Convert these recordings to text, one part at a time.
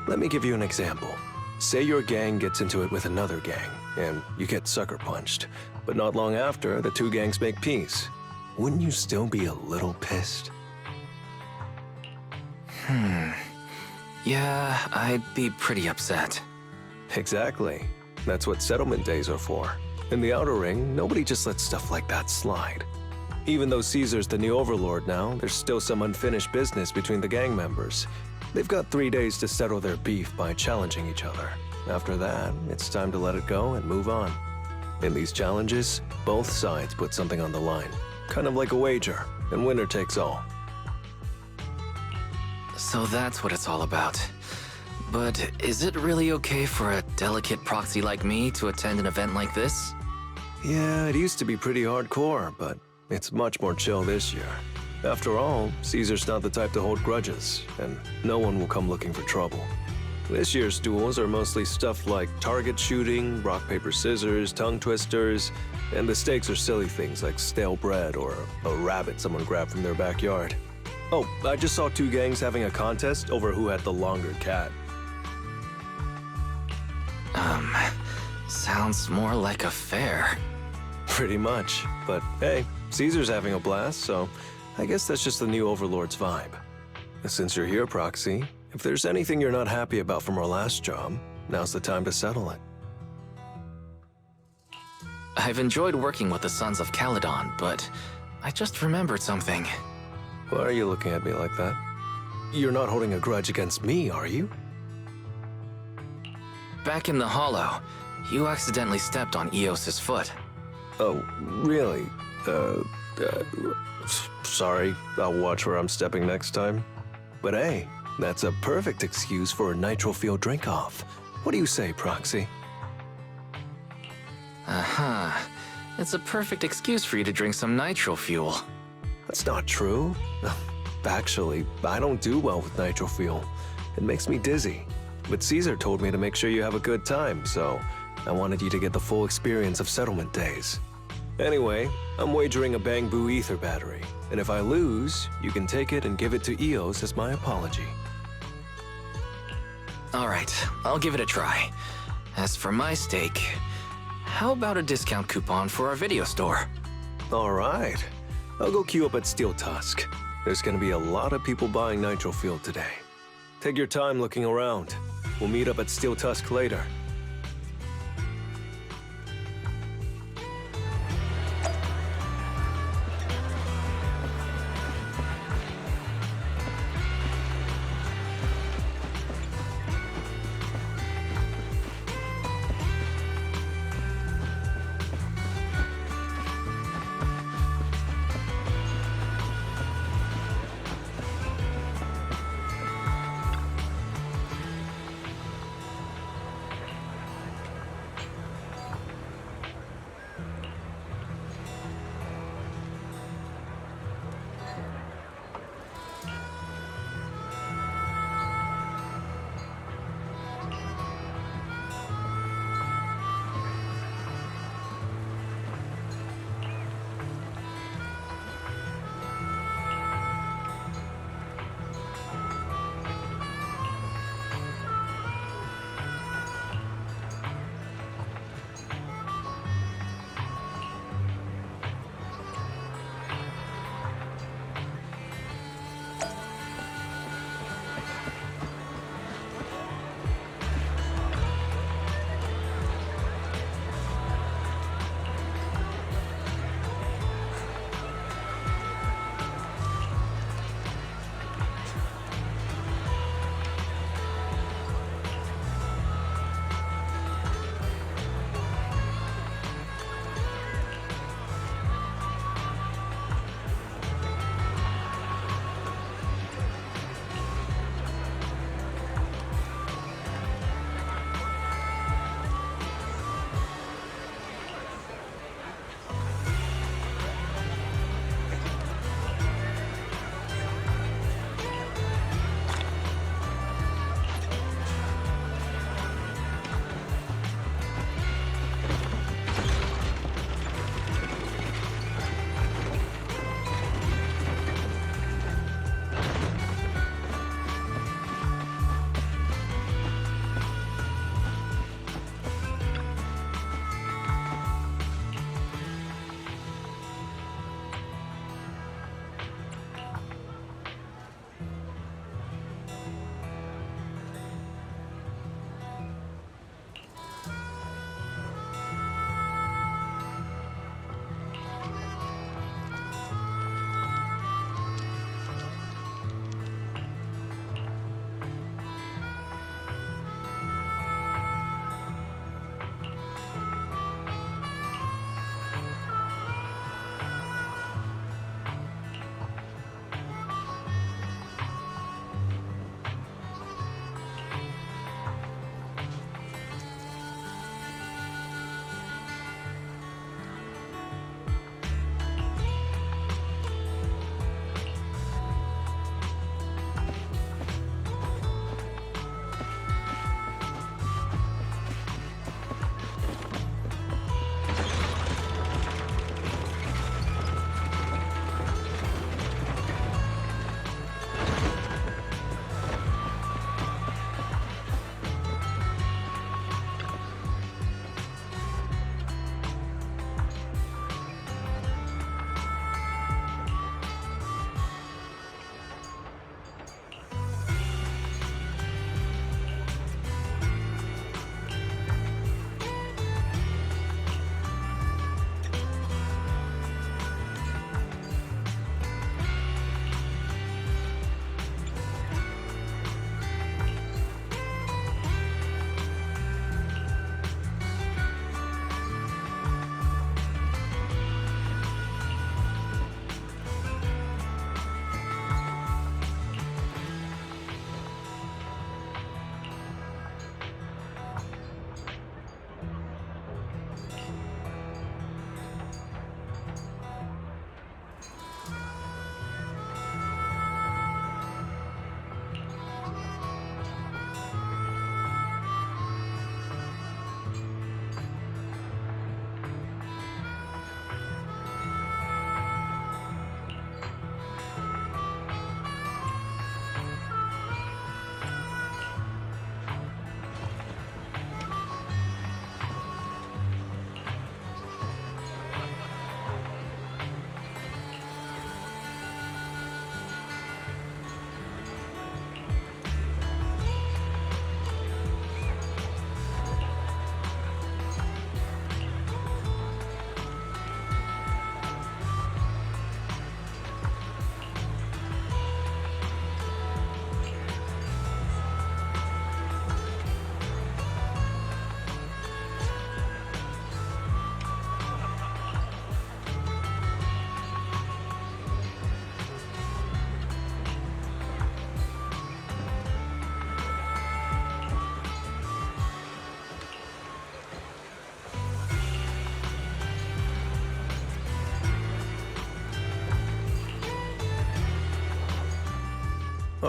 Let me give you an example. Say your gang gets into it with another gang, and you get sucker punched. But not long after, the two gangs make peace. Wouldn't you still be a little pissed? Yeah, I'd be pretty upset. Exactly. That's what settlement days are for. In the Outer Ring, nobody just lets stuff like that slide. Even though Caesar's the new overlord now, there's still some unfinished business between the gang members. They've got 3 days to settle their beef by challenging each other. After that, it's time to let it go and move on. In these challenges, both sides put something on the line. Kind of like a wager, and winner takes all. So that's what it's all about. But is it really okay for a delicate proxy like me to attend an event like this? Yeah, it used to be pretty hardcore, but it's much more chill this year. After all, Caesar's not the type to hold grudges, and no one will come looking for trouble. This year's duels are mostly stuff like target shooting, rock, paper, scissors, tongue twisters, and the stakes are silly things like stale bread or a rabbit someone grabbed from their backyard. Oh, I just saw 2 gangs having a contest over who had the longer cat. Sounds more like a fair. Pretty much, but hey, Caesar's having a blast, so I guess that's just the new Overlord's vibe. Since you're here, Proxy, if there's anything you're not happy about from our last job, now's the time to settle it. I've enjoyed working with the Sons of Caledon, but I just remembered something. Why are you looking at me like that? You're not holding a grudge against me, are you? Back in the Hollow, you accidentally stepped on Eos's foot. Oh, really? Sorry, I'll watch where I'm stepping next time. But hey, that's a perfect excuse for a nitro fuel drink-off. What do you say, Proxy? It's a perfect excuse for you to drink some nitro fuel. That's not true. Actually, I don't do well with nitro fuel. It makes me dizzy. But Caesar told me to make sure you have a good time, so I wanted you to get the full experience of settlement days. Anyway, I'm wagering a Bamboo Ether battery, and if I lose, you can take it and give it to Eos as my apology. Alright, I'll give it a try. As for my stake, how about a discount coupon for our video store? Alright, I'll go queue up at Steel Tusk. There's gonna be a lot of people buying nitro fuel today. Take your time looking around. We'll meet up at Steel Tusk later.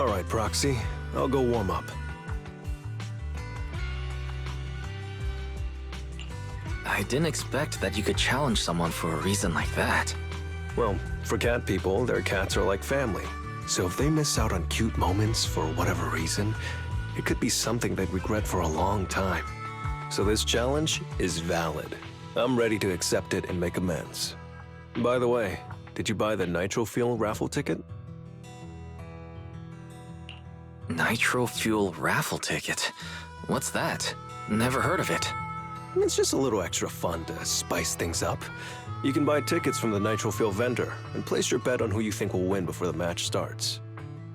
All right, Proxy. I'll go warm up. I didn't expect that you could challenge someone for a reason like that. Well, for cat people, their cats are like family. So if they miss out on cute moments for whatever reason, it could be something they'd regret for a long time. So this challenge is valid. I'm ready to accept it and make amends. By the way, did you buy the Nitro Fuel raffle ticket? Nitro Fuel raffle ticket? What's that? Never heard of it. It's just a little extra fun to spice things up. You can buy tickets from the Nitro Fuel vendor and place your bet on who you think will win before the match starts.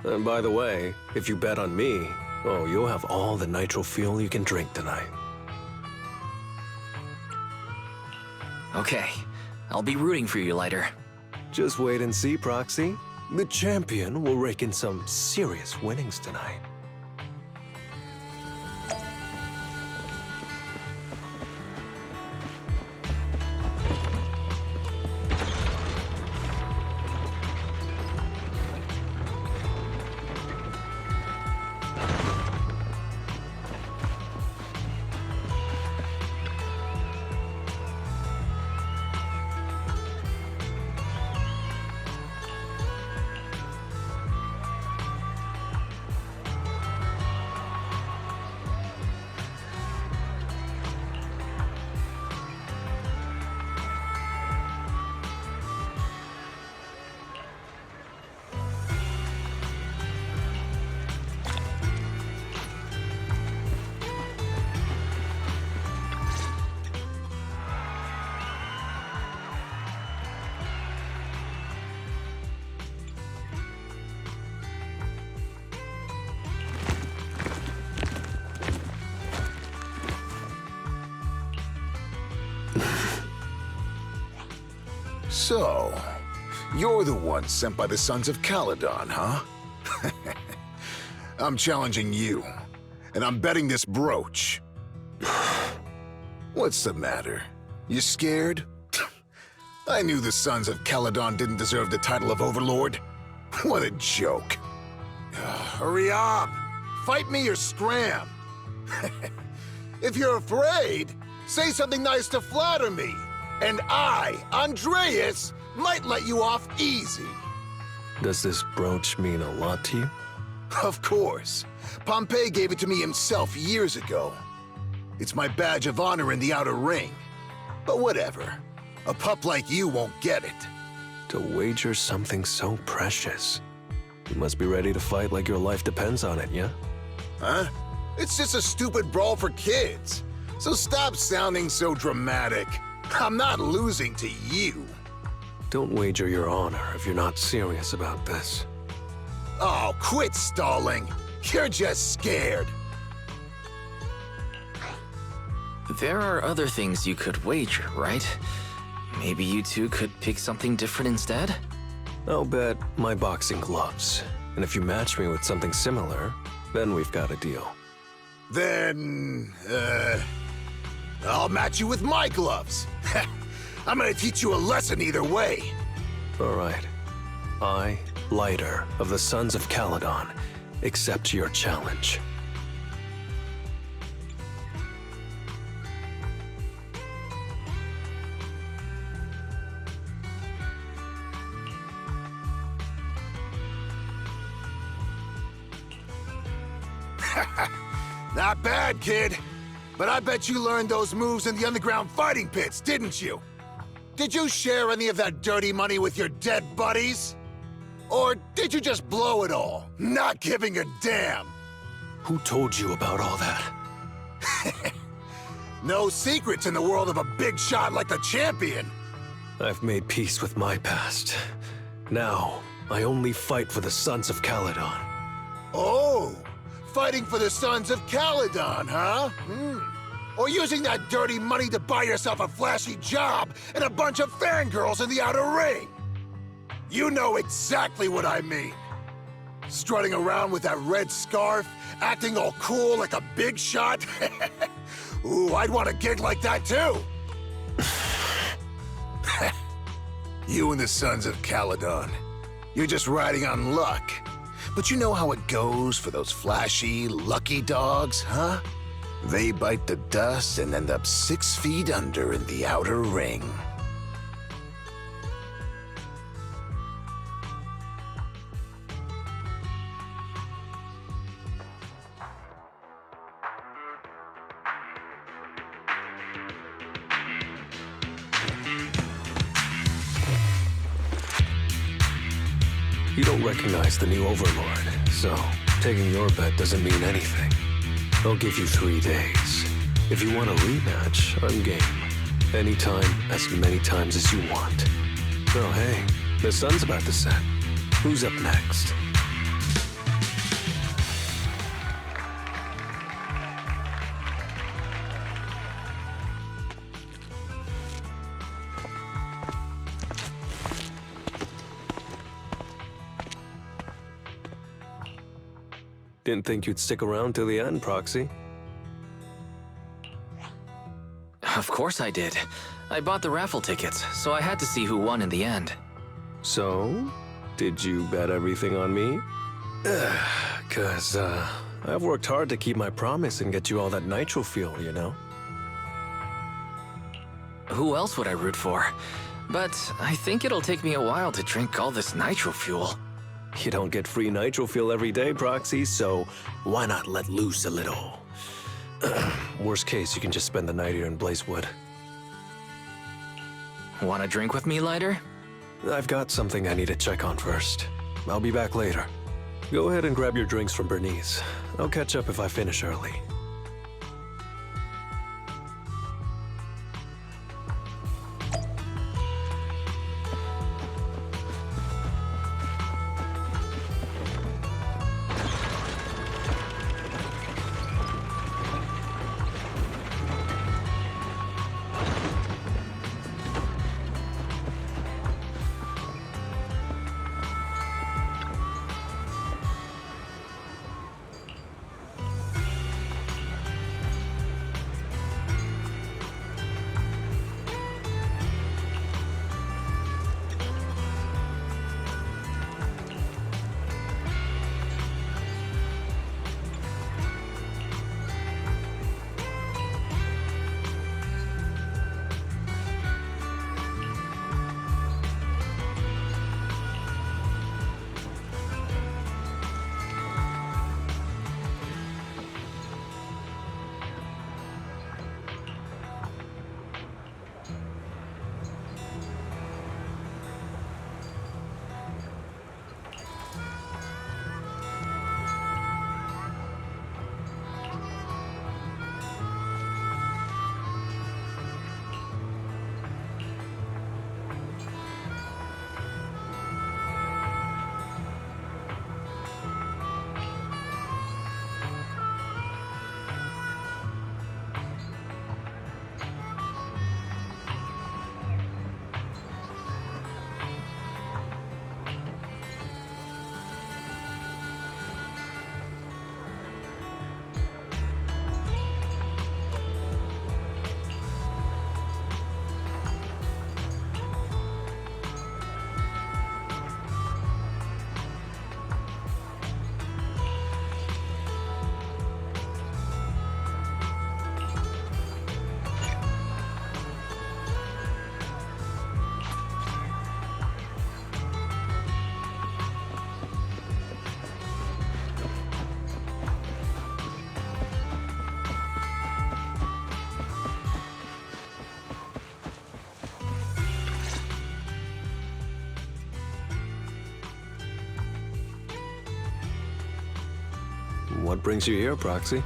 And by the way, if you bet on me, oh, you'll have all the Nitro Fuel you can drink tonight. Okay, I'll be rooting for you, Lighter. Just wait and see, Proxy. The champion will rake in some serious winnings tonight. So, you're the one sent by the Sons of Caledon, huh? I'm challenging you, and I'm betting this brooch. What's the matter? You scared? I knew the Sons of Caledon didn't deserve the title of Overlord. What a joke. Hurry up! Fight me or scram! If you're afraid, say something nice to flatter me. And I, Andreas, might let you off easy. Does this brooch mean a lot to you? Of course. Pompey gave it to me himself years ago. It's my badge of honor in the outer ring. But whatever. A pup like you won't get it. To wager something so precious. You must be ready to fight like your life depends on it, yeah? Huh? It's just a stupid brawl for kids. So stop sounding so dramatic. I'm not losing to you. Don't wager your honor if you're not serious about this. Oh, quit stalling. You're just scared. There are other things you could wager, right? Maybe you two could pick something different instead? I'll bet my boxing gloves. And if you match me with something similar, then we've got a deal. Then, I'll match you with my gloves. I'm gonna teach you a lesson either way. All right. I, Lighter of the Sons of Caledon, accept your challenge. Not bad, kid. But I bet you learned those moves in the underground fighting pits, didn't you? Did you share any of that dirty money with your dead buddies? Or did you just blow it all, not giving a damn? Who told you about all that? No secrets in the world of a big shot like the champion. I've made peace with my past. Now, I only fight for the Sons of Caledon. Oh, fighting for the Sons of Caledon, huh? Or using that dirty money to buy yourself a flashy job and a bunch of fangirls in the outer ring. You know exactly what I mean. Strutting around with that red scarf, acting all cool like a big shot. Ooh, I'd want a gig like that too. You and the Sons of Caledon. You're just riding on luck. But you know how it goes for those flashy, lucky dogs, huh? They bite the dust and end up 6 feet under in the outer ring. You don't recognize the new Overlord, so taking your bet doesn't mean anything. I'll give you 3 days. If you want a rematch, I'm game. Anytime, as many times as you want. Oh, hey, the sun's about to set. Who's up next? Didn't think you'd stick around till the end, Proxy. Of course I did. I bought the raffle tickets, so I had to see who won in the end. So, did you bet everything on me? I've worked hard to keep my promise and get you all that nitro fuel, you know? Who else would I root for? But I think it'll take me a while to drink all this nitro fuel. You don't get free nitro fuel every day, Proxy, so why not let loose a little? Worst case, you can just spend the night here in Blazewood. Want a drink with me, Lighter? I've got something I need to check on first. I'll be back later. Go ahead and grab your drinks from Bernice. I'll catch up if I finish early. What brings you here, Proxy?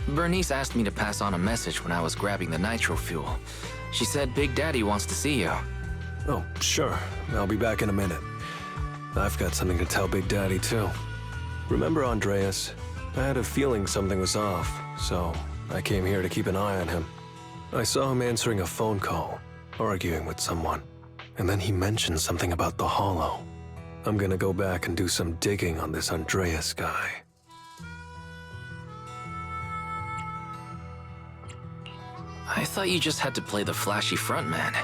Bernice asked me to pass on a message when I was grabbing the nitro fuel. She said Big Daddy wants to see you. Oh, sure. I'll be back in a minute. I've got something to tell Big Daddy, too. Remember Andreas? I had a feeling something was off, so I came here to keep an eye on him. I saw him answering a phone call, arguing with someone, and then he mentioned something about the Hollow. I'm gonna go back and do some digging on this Andreas guy. I thought you just had to play the flashy frontman,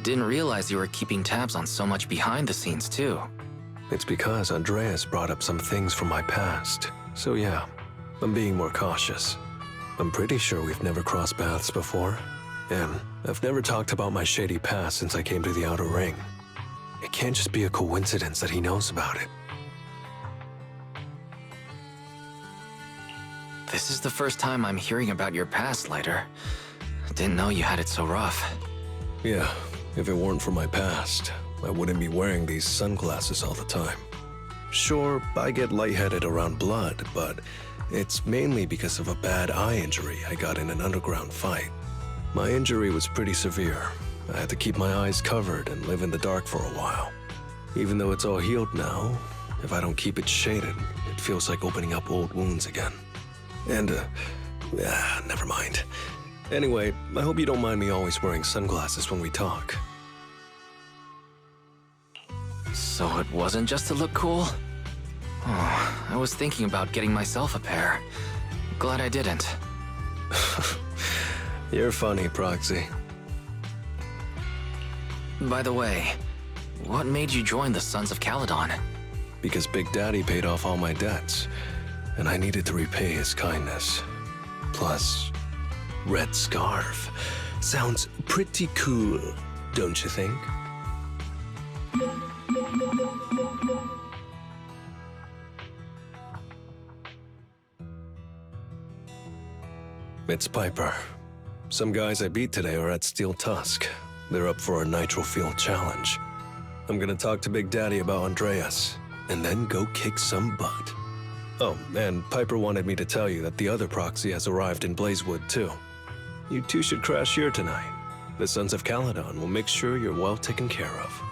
Didn't realize you were keeping tabs on so much behind the scenes, too. It's because Andreas brought up some things from my past. So yeah, I'm being more cautious. I'm pretty sure we've never crossed paths before. And I've never talked about my shady past since I came to the Outer Ring. It can't just be a coincidence that he knows about it. This is the first time I'm hearing about your past, Lighter. Didn't know you had it so rough. Yeah, if it weren't for my past, I wouldn't be wearing these sunglasses all the time. Sure, I get lightheaded around blood, but it's mainly because of a bad eye injury I got in an underground fight. My injury was pretty severe. I had to keep my eyes covered and live in the dark for a while. Even though it's all healed now, if I don't keep it shaded, it feels like opening up old wounds again. And, never mind. Anyway, I hope you don't mind me always wearing sunglasses when we talk. So it wasn't just to look cool? Oh, I was thinking about getting myself a pair. Glad I didn't. You're funny, Proxy. By the way, what made you join the Sons of Caledon? Because Big Daddy paid off all my debts, and I needed to repay his kindness. Plus, Red Scarf sounds pretty cool, don't you think? It's Piper. Some guys I beat today are at Steel Tusk. They're up for a Nitro Field challenge. I'm gonna talk to Big Daddy about Andreas, and then go kick some butt. Oh, and Piper wanted me to tell you that the other proxy has arrived in Blazewood, too. You two should crash here tonight. The Sons of Caledon will make sure you're well taken care of.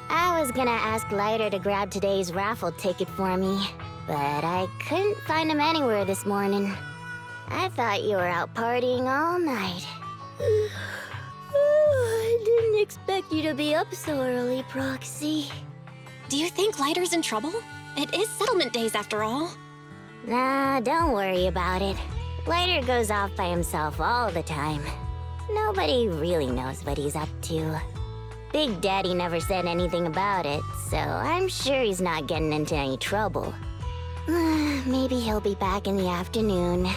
I was gonna ask Lighter to grab today's raffle ticket for me, but I couldn't find him anywhere this morning. I thought you were out partying all night. I didn't expect you to be up so early, Proxy. Do you think Lighter's in trouble? It is settlement days after all. Nah, don't worry about it. Lighter goes off by himself all the time. Nobody really knows what he's up to. Big Daddy never said anything about it, so I'm sure he's not getting into any trouble. Maybe he'll be back in the afternoon.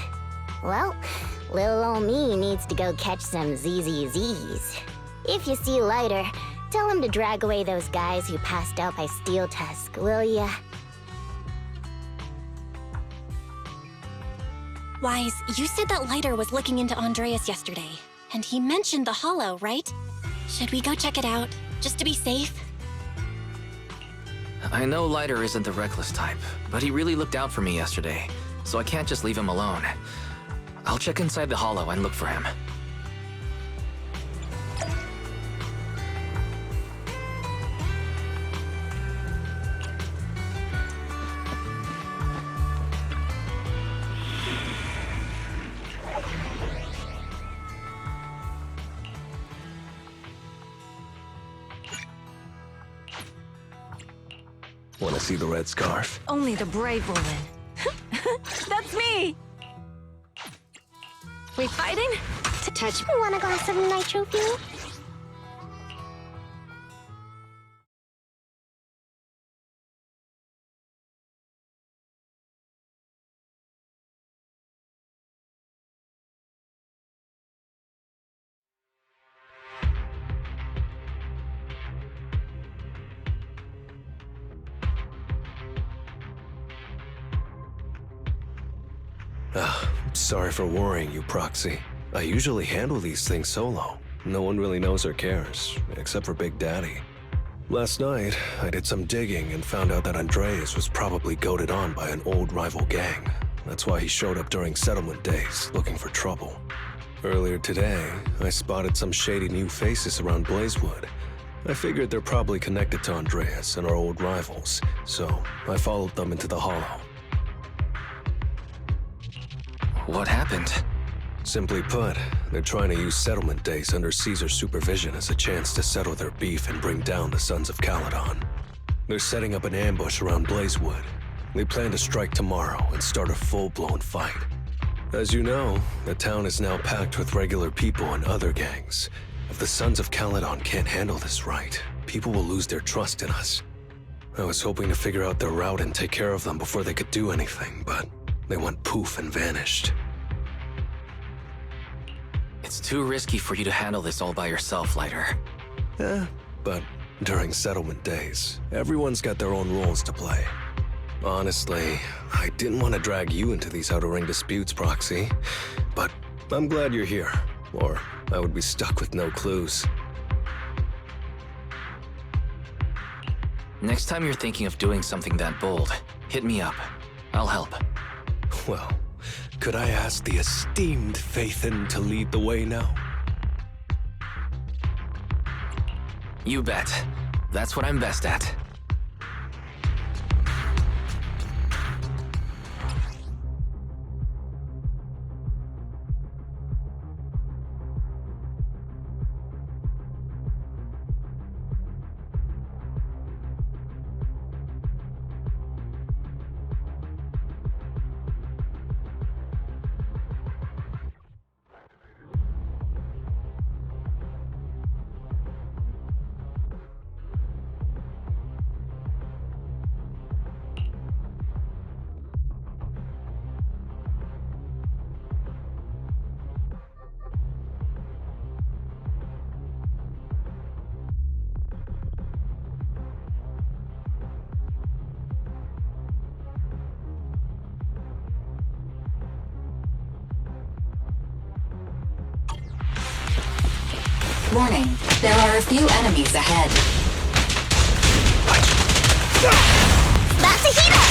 Well, little ol' me needs to go catch some ZZZs. If you see Lighter, tell him to drag away those guys who passed out by Steel Tusk, will ya? Wise, you said that Lighter was looking into Andreas yesterday, and he mentioned the Hollow, right? Should we go check it out, just to be safe? I know Lighter isn't the reckless type, but he really looked out for me yesterday, so I can't just leave him alone. I'll check inside the Hollow and look for him. Want to see the red scarf? Only the brave will win. That's me! We fighting? To touch. Want a glass of nitro fuel? Sorry for worrying you, Proxy. I usually handle these things solo. No one really knows or cares, except for Big Daddy. Last night, I did some digging and found out that Andreas was probably goaded on by an old rival gang. That's why he showed up during settlement days, looking for trouble. Earlier today, I spotted some shady new faces around Blazewood. I figured they're probably connected to Andreas and our old rivals, so I followed them into the Hollow. What happened? Simply put, they're trying to use settlement days under Caesar's supervision as a chance to settle their beef and bring down the Sons of Caledon. They're setting up an ambush around Blazewood. They plan to strike tomorrow and start a full-blown fight. As you know, the town is now packed with regular people and other gangs. If the Sons of Caledon can't handle this right, people will lose their trust in us. I was hoping to figure out their route and take care of them before they could do anything, but they went poof and vanished. It's too risky for you to handle this all by yourself, Lighter. But during settlement days, everyone's got their own roles to play. Honestly, I didn't want to drag you into these outer ring disputes, Proxy, but I'm glad you're here, or I would be stuck with no clues. Next time you're thinking of doing something that bold, hit me up. I'll help. Well, could I ask the esteemed Phaethon to lead the way now? You bet. That's what I'm best at. Warning, there are a few enemies ahead. That's a heater!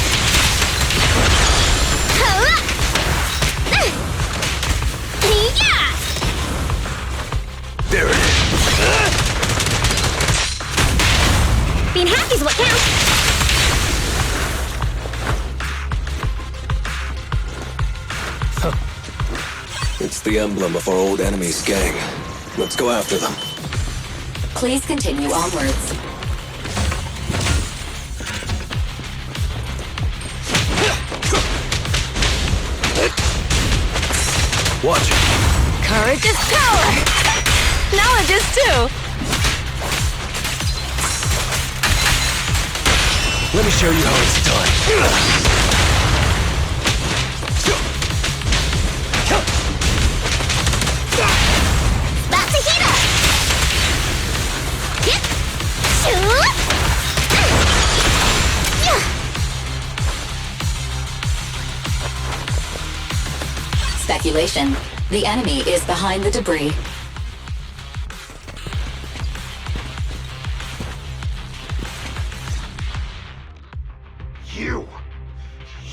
There it is! Being happy's what counts! It's the emblem of our old enemy's gang. Let's go after them. Please continue onwards. Watch it. Courage is power! Knowledge is too! Let me show you how it's done. That's a heater! Shoot! Speculation. The enemy is behind the debris.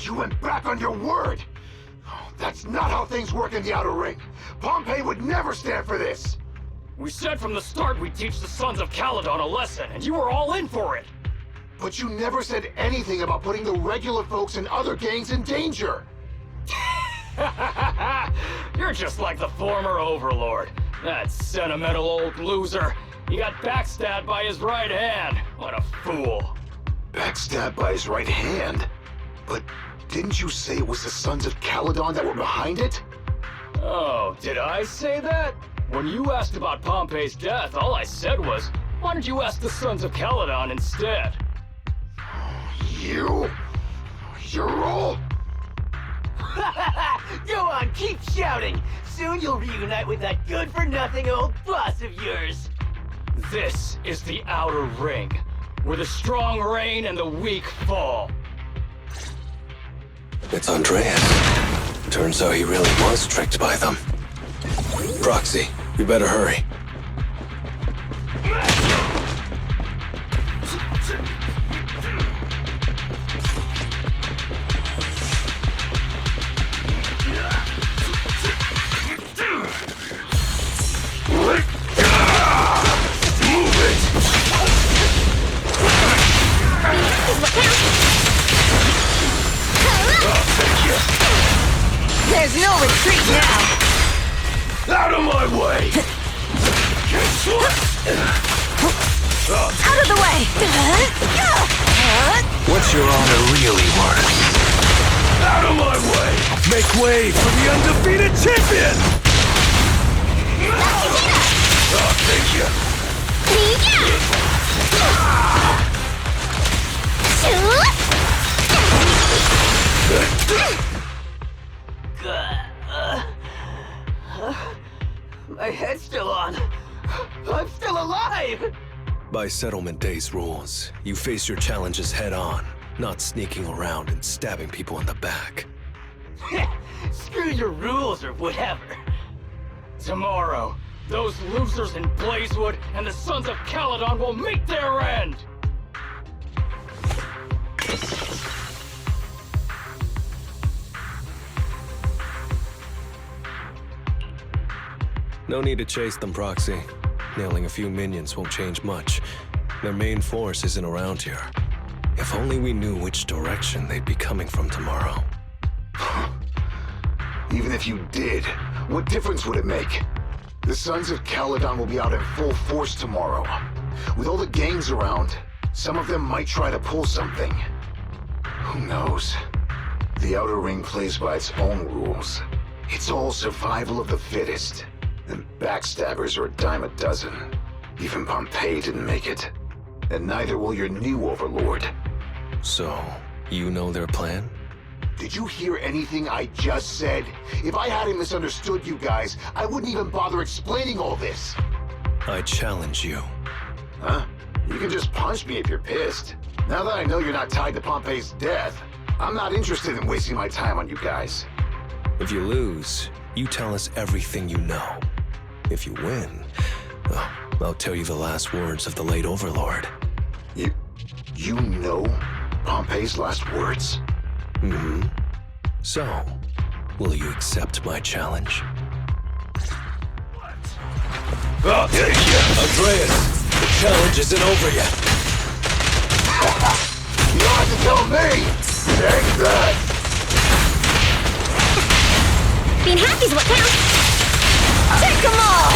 You went back on your word! That's not how things work in the Outer Ring. Pompeii would never stand for this! We said from the start we'd teach the Sons of Caledon a lesson, and you were all in for it! But you never said anything about putting the regular folks and other gangs in danger! You're just like the former Overlord. That sentimental old loser. He got backstabbed by his right hand. What a fool. Backstabbed by his right hand? But didn't you say it was the Sons of Caledon that were behind it? Oh, did I say that? When you asked about Pompey's death, all I said was, why don't you ask the Sons of Caledon instead? You're all... Go on, keep shouting! Soon you'll reunite with that good-for-nothing old boss of yours! This is the Outer Ring, where the strong reign and the weak fall. It's Andreas. Turns out he really was tricked by them. Proxy, we better hurry. There's no retreat now! Out of my way! Out of the way! What's your honor really worth? Out of my way! Make way for the undefeated champion! Oh, thank you! My head's still on. I'm still alive! By Settlement Day's rules, you face your challenges head on, not sneaking around and stabbing people in the back. Screw your rules or whatever. Tomorrow, those losers in Blazewood and the Sons of Caledon will meet their end! No need to chase them, Proxy. Nailing a few minions won't change much. Their main force isn't around here. If only we knew which direction they'd be coming from tomorrow. Even if you did, what difference would it make? The Sons of Caledon will be out in full force tomorrow. With all the gangs around, some of them might try to pull something. Who knows? The Outer Ring plays by its own rules. It's all survival of the fittest. And backstabbers are a dime a dozen. Even Pompey didn't make it. And neither will your new overlord. So, you know their plan? Did you hear anything I just said? If I hadn't misunderstood you guys, I wouldn't even bother explaining all this. I challenge you. Huh? You can just punch me if you're pissed. Now that I know you're not tied to Pompey's death, I'm not interested in wasting my time on you guys. If you lose, you tell us everything you know. If you win, well, I'll tell you the last words of the late Overlord. You know Pompey's last words? Mm-hmm. So, will you accept my challenge? I'll take you! Andreas, the challenge isn't over yet. You don't have to tell me! Take that! Being happy's what counts! Take them all!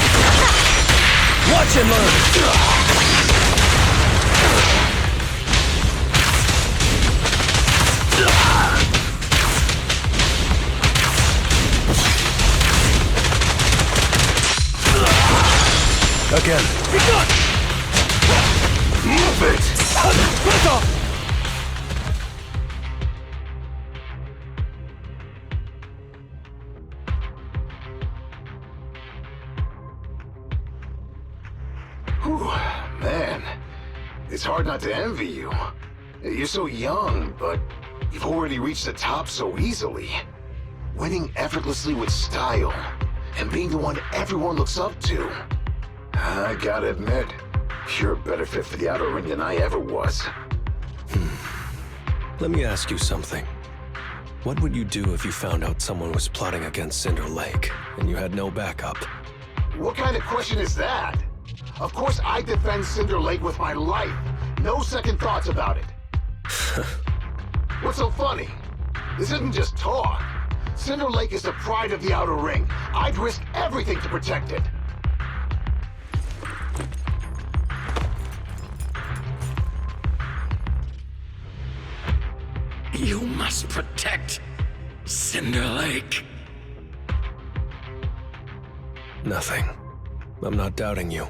Watch and learn! Again. Be gone! Move it! Let off! Whew, man, it's hard not to envy you. You're so young, but you've already reached the top so easily. Winning effortlessly with style, and being the one everyone looks up to. I gotta admit, you're a better fit for the Outer Ring than I ever was. Let me ask you something. What would you do if you found out someone was plotting against Cinder Lake, and you had no backup? What kind of question is that? Of course I defend Cinder Lake with my life. No second thoughts about it. What's so funny? This isn't just talk. Cinder Lake is the pride of the Outer Ring. I'd risk everything to protect it. You must protect Cinder Lake. Nothing. I'm not doubting you.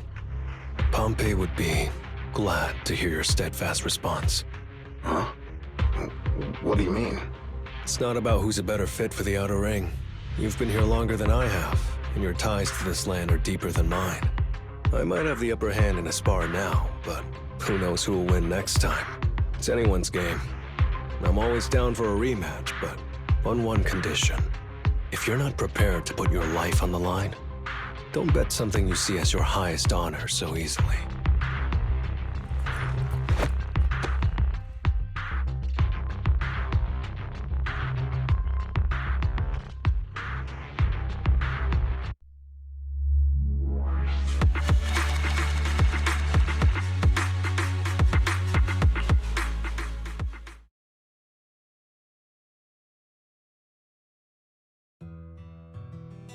Pompey would be glad to hear your steadfast response. Huh? What do you mean? It's not about who's a better fit for the Outer Ring. You've been here longer than I have, and your ties to this land are deeper than mine. I might have the upper hand in a spar now, but who knows who will win next time. It's anyone's game. I'm always down for a rematch, but on one condition. If you're not prepared to put your life on the line, don't bet something you see as your highest honor so easily.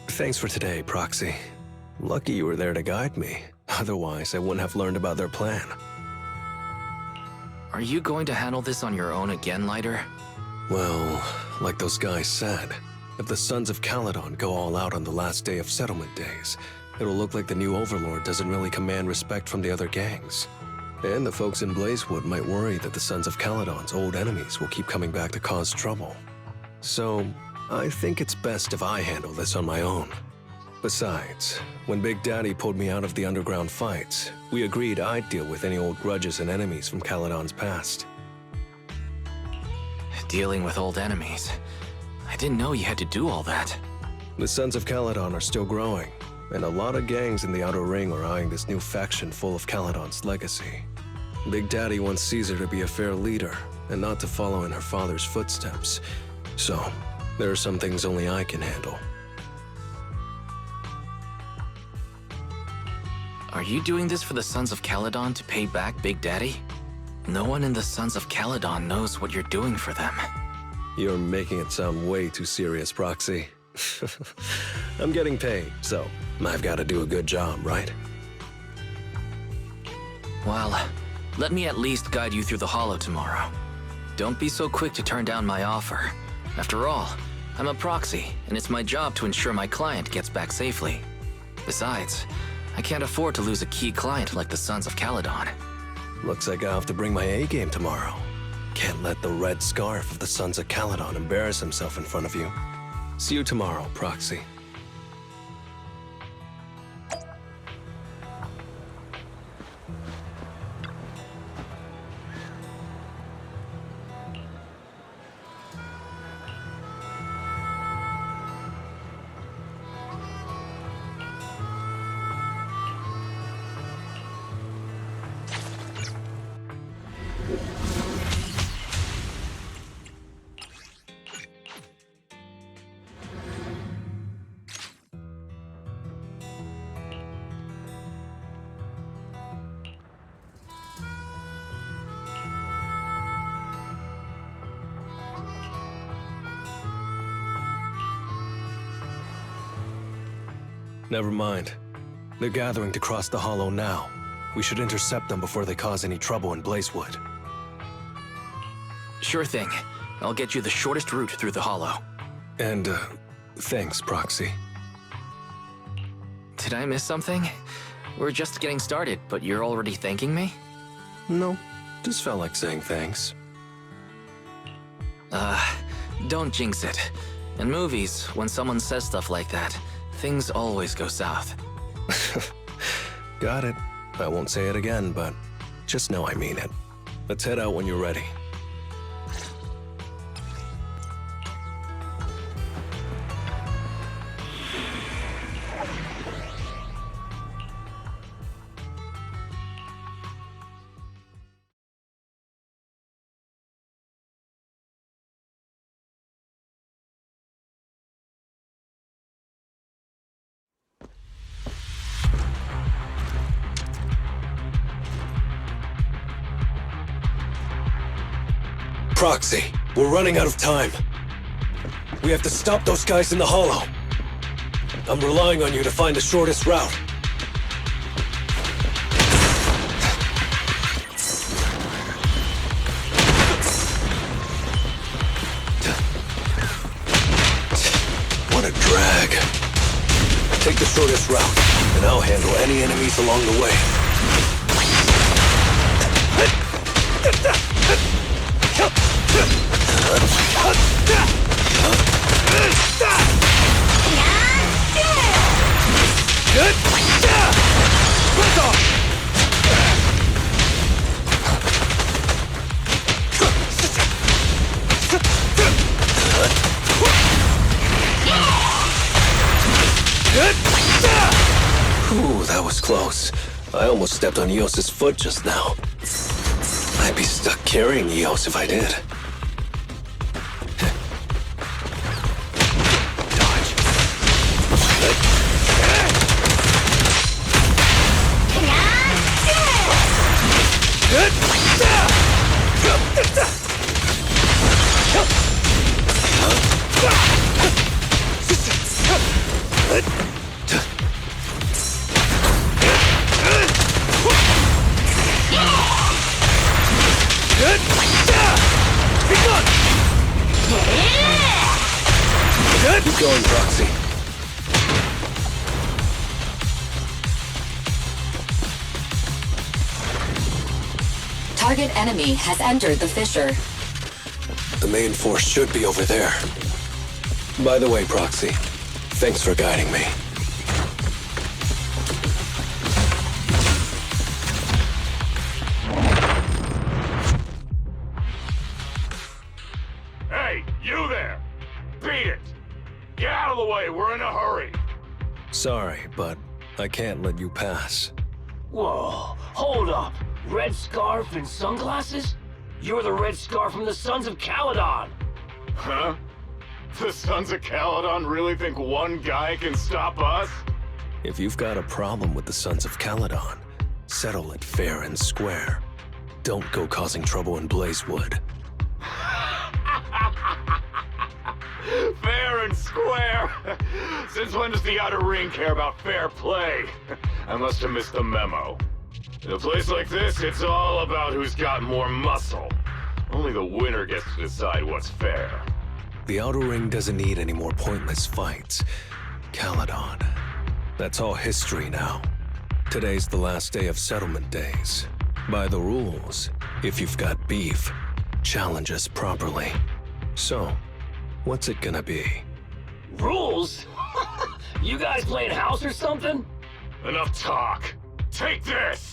Thanks for today, Proxy. Lucky you were there to guide me. Otherwise, I wouldn't have learned about their plan. Are you going to handle this on your own again, Lighter? Well, like those guys said, if the Sons of Caledon go all out on the last day of settlement days, it'll look like the new Overlord doesn't really command respect from the other gangs. And the folks in Blazewood might worry that the Sons of Caledon's old enemies will keep coming back to cause trouble. So, I think it's best if I handle this on my own. Besides, when Big Daddy pulled me out of the underground fights, we agreed I'd deal with any old grudges and enemies from Caledon's past. Dealing with old enemies. I didn't know you had to do all that. The Sons of Caledon are still growing, and a lot of gangs in the Outer Ring are eyeing this new faction full of Caledon's legacy. Big Daddy wants Caesar to be a fair leader, and not to follow in her father's footsteps. So, there are some things only I can handle. Are you doing this for the Sons of Caledon to pay back Big Daddy? No one in the Sons of Caledon knows what you're doing for them. You're making it sound way too serious, Proxy. I'm getting paid, so I've got to do a good job, right? Well, let me at least guide you through the Hollow tomorrow. Don't be so quick to turn down my offer. After all, I'm a proxy, and it's my job to ensure my client gets back safely. Besides, I can't afford to lose a key client like the Sons of Caledon. Looks like I'll have to bring my A-game tomorrow. Can't let the red scarf of the Sons of Caledon embarrass himself in front of you. See you tomorrow, Proxy. Never mind. They're gathering to cross the Hollow now. We should intercept them before they cause any trouble in Blazewood. Sure thing. I'll get you the shortest route through the Hollow. And, thanks, Proxy. Did I miss something? We're just getting started, but you're already thanking me? No, just felt like saying thanks. Don't jinx it. In movies, when someone says stuff like that, things always go south. Got it. I won't say it again, but just know I mean it. Let's head out when you're ready. Proxy, we're running out of time. We have to stop those guys in the Hollow. I'm relying on you to find the shortest route. Take the shortest route, and I'll handle any enemies along the way. Ooh, that was close. I almost stepped on Eos's foot just now. I'd be stuck carrying Eos if I did. Keep going, Proxy. Target enemy has entered the fissure. The main force should be over there. By the way, Proxy, thanks for guiding me. Hey, you there! Beat it! Get out of the way, we're in a hurry! Sorry, but I can't let you pass. Whoa, hold up. Red scarf and sunglasses? You're the red scarf from the Sons of Caledon! Huh? The Sons of Caledon really think one guy can stop us? If you've got a problem with the Sons of Caledon, settle it fair and square. Don't go causing trouble in Blazewood. Fair and square! Since when does the Outer Ring care about fair play? I must have missed the memo. In a place like this, it's all about who's got more muscle. Only the winner gets to decide what's fair. The Outer Ring doesn't need any more pointless fights. Caledon. That's all history now. Today's the last day of settlement days. By the rules, if you've got beef, challenge us properly. So, what's it gonna be? Rules? You guys playing house or something? Enough talk. Take this!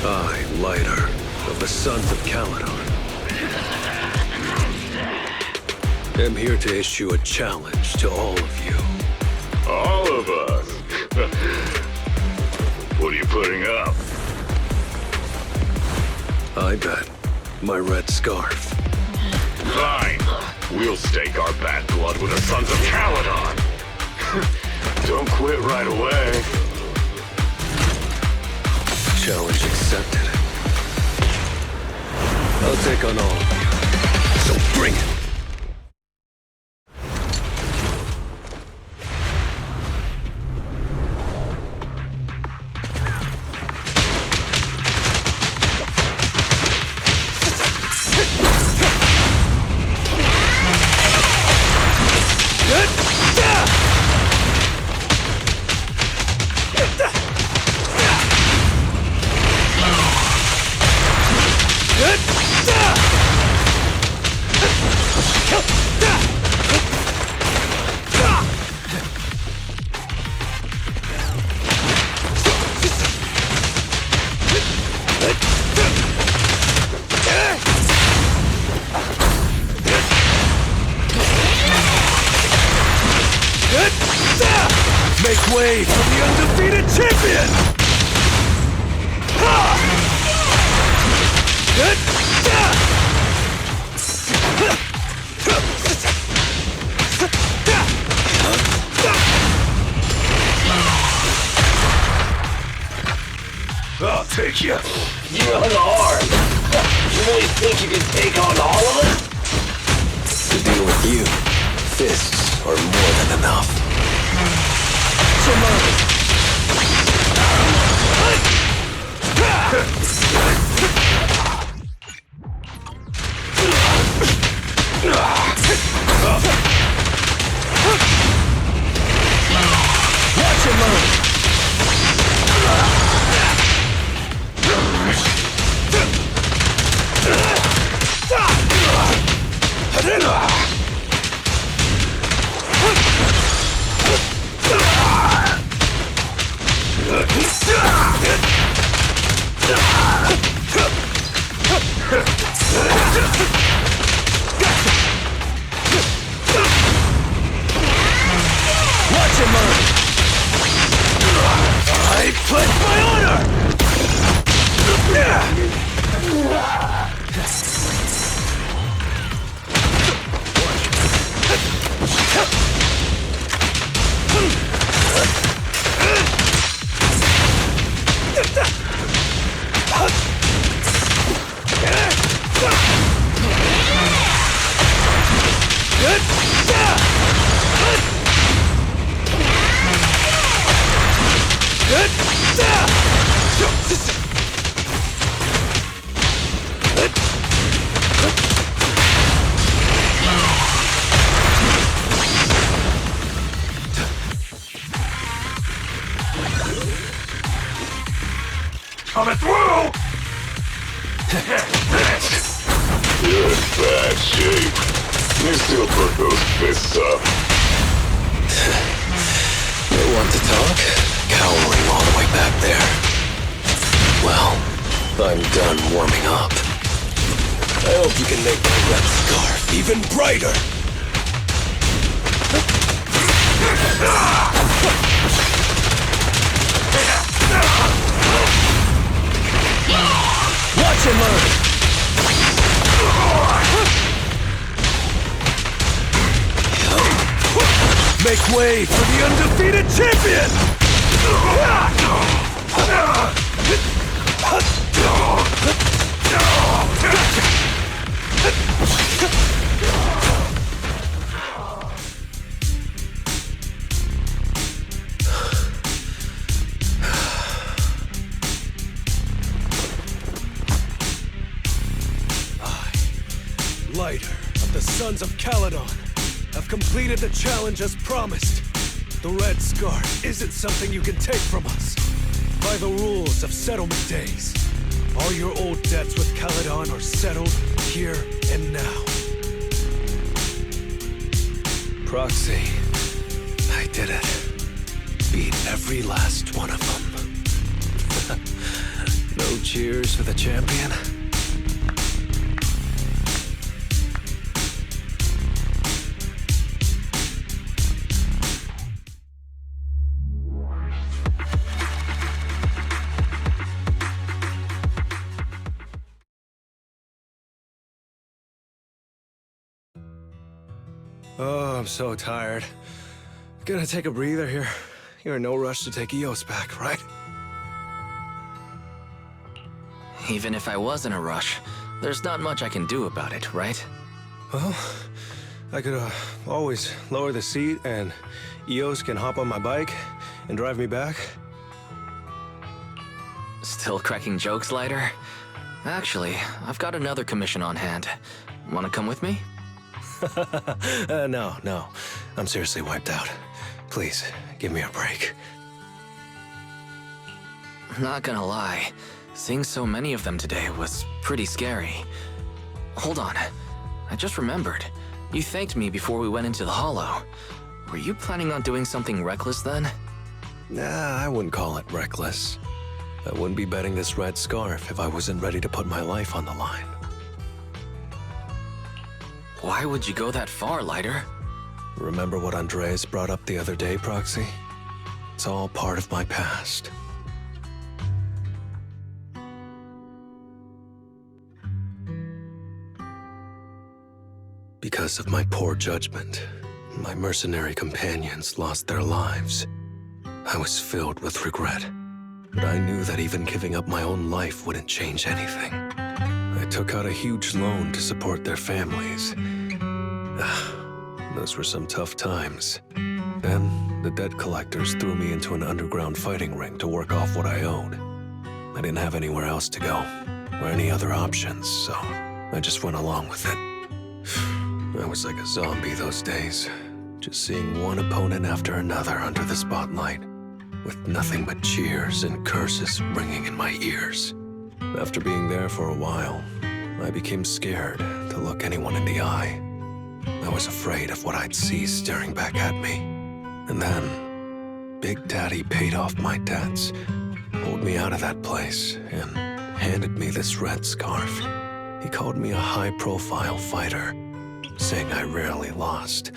I, Lighter, of the Sons of Caledon, am here to issue a challenge to all of you. All of us? What are you putting up? I bet my red scarf. Fine. We'll stake our bad blood with the Sons of Caledon. Don't quit right away. Challenge accepted. I'll take on all of you. So bring it! Make way for the undefeated champion! I'll take you. You're unarmed. You really think you can take on all of us? To deal with you, fists are more than enough. Come on. Watch him learn! I pledge my honor! Coming through! You're in bad shape. You still put those fists up. You want to talk? Cowering all the way back there. Well, I'm done warming up. I hope you can make my red scarf even brighter. Watch and learn! Make way for the undefeated champion! Lighter of the Sons of Caledon have completed the challenge as promised. The Red Scarf isn't something you can take from us. By the rules of settlement days, all your old debts with Caledon are settled here and now. Proxy, I did it. Beat every last one of them. No cheers for the champion? Oh, I'm so tired. Gonna take a breather here. You're in no rush to take Eos back, right? Even if I was in a rush, there's not much I can do about it, right? Well, I could always lower the seat and Eos can hop on my bike and drive me back. Still cracking jokes, Lighter? Actually, I've got another commission on hand. Wanna come with me? No. I'm seriously wiped out. Please, give me a break. Not gonna lie, seeing so many of them today was pretty scary. Hold on, I just remembered. You thanked me before we went into the Hollow. Were you planning on doing something reckless then? Nah, I wouldn't call it reckless. I wouldn't be betting this red scarf if I wasn't ready to put my life on the line. Why would you go that far, Lighter? Remember what Andreas brought up the other day, Proxy? It's all part of my past. Because of my poor judgment, my mercenary companions lost their lives. I was filled with regret, but I knew that even giving up my own life wouldn't change anything. I took out a huge loan to support their families. Those were some tough times. Then, the debt collectors threw me into an underground fighting ring to work off what I owed. I didn't have anywhere else to go, or any other options, so I just went along with it. I was like a zombie those days, just seeing one opponent after another under the spotlight, with nothing but cheers and curses ringing in my ears. After being there for a while, I became scared to look anyone in the eye. I was afraid of what I'd see staring back at me. And then, Big Daddy paid off my debts, pulled me out of that place and handed me this red scarf. He called me a high-profile fighter, saying I rarely lost.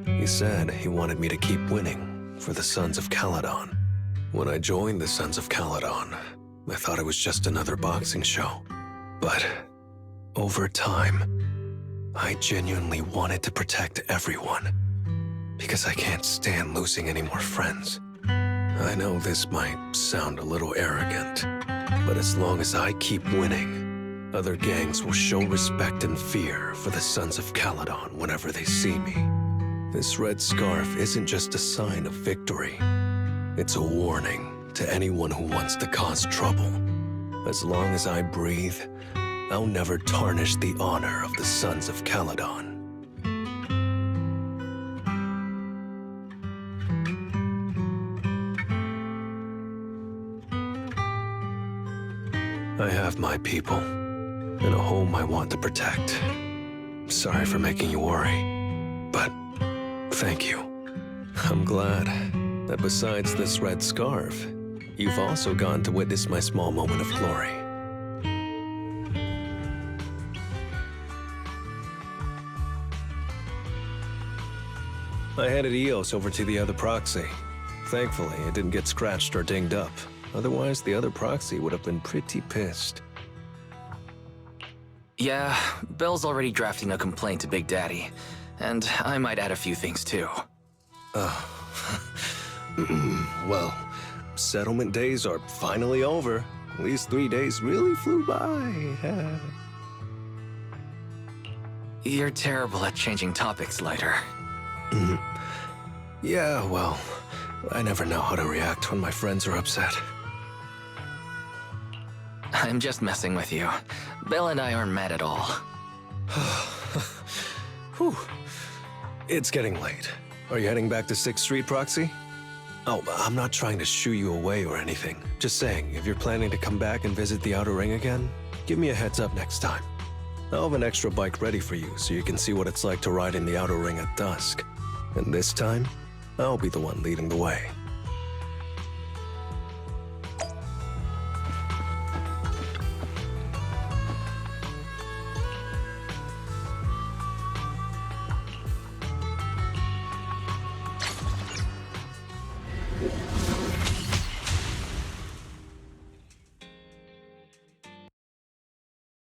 He said he wanted me to keep winning for the Sons of Caledon. When I joined the Sons of Caledon, I thought it was just another boxing show. But over time, I genuinely wanted to protect everyone, because I can't stand losing any more friends. I know this might sound a little arrogant, but as long as I keep winning, other gangs will show respect and fear for the Sons of Caledon whenever they see me. This red scarf isn't just a sign of victory. It's a warning to anyone who wants to cause trouble. As long as I breathe, I'll never tarnish the honor of the Sons of Caledon. I have my people, and a home I want to protect. Sorry for making you worry, but thank you. I'm glad that besides this red scarf, you've also gone to witness my small moment of glory. I handed Eos over to the other proxy. Thankfully, it didn't get scratched or dinged up. Otherwise, the other proxy would have been pretty pissed. Yeah, Belle's already drafting a complaint to Big Daddy. And I might add a few things too. Well, settlement days are finally over. These 3 days really flew by. You're terrible at changing topics, Lighter. Yeah, well, I never know how to react when my friends are upset. I'm just messing with you. Belle and I aren't mad at all. Whew. It's getting late. Are you heading back to 6th Street, Proxy? Oh, I'm not trying to shoo you away or anything. Just saying, if you're planning to come back and visit the Outer Ring again, give me a heads up next time. I'll have an extra bike ready for you so you can see what it's like to ride in the Outer Ring at dusk. And this time, I'll be the one leading the way.